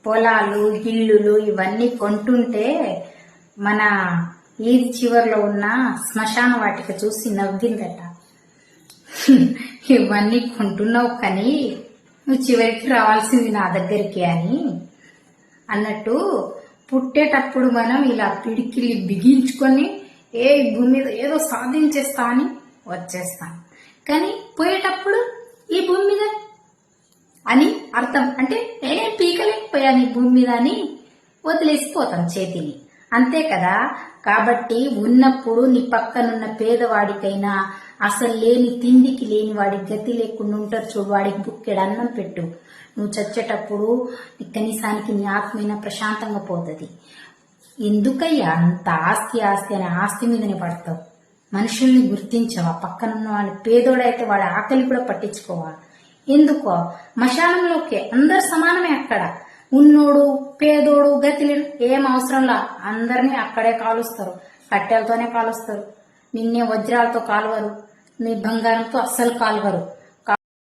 పొలాలు ఇల్లులు ఇవన్నీ కొంటుంటే మన ఈది చివరిలో ఉన్న శ్మశాన వాటిక చూసి నవ్విందట. ఇవన్నీ కొంటున్నావు కానీ నువ్వు చివరికి రావాల్సింది నా దగ్గరికి అని అన్నట్టు. పుట్టేటప్పుడు మనం ఇలా పిడికిలి బిగించుకొని భూమి మీద ఏదో సాధించేస్తా అని వచ్చేస్తాం, కానీ పోయేటప్పుడు ఈ భూమి మీద అని అర్థం అంటే నేనేం పీకలేకపోయాను ఈ భూమి మీద అని వదిలేసిపోతాం చేతిని, అంతే కదా. కాబట్టి ఉన్నప్పుడు నీ పక్కనున్న పేదవాడికైనా, అసలు లేని తిండికి లేని వాడికి గతి లేకుండా ఉంటారు చూడు, వాడికి బుక్కెడు అన్నం పెట్టు. నువ్వు చచ్చేటప్పుడు కనీసానికి నీ ఆత్మైనా ప్రశాంతంగా పోతుంది. ఎందుకయ్యా అంత ఆస్తి ఆస్తి అనే ఆస్తి మీదనే పడతావు? మనుషుల్ని గుర్తించవా? పక్కనున్న వాళ్ళు పేదోడైతే వాడి ఆకలి కూడా పట్టించుకోవా? ఎందుకో మశానంలోకే అందరు సమానమే. అక్కడ ఉన్నోడు పేదోడు గతిలి ఏం అవసరంలా అందరినీ అక్కడే కాలుస్తారు, కట్టెలతోనే కాలుస్తారు. నిన్నే వజ్రాలతో కాలువరు, నీ బంగారంతో అస్సలు కాలువరు.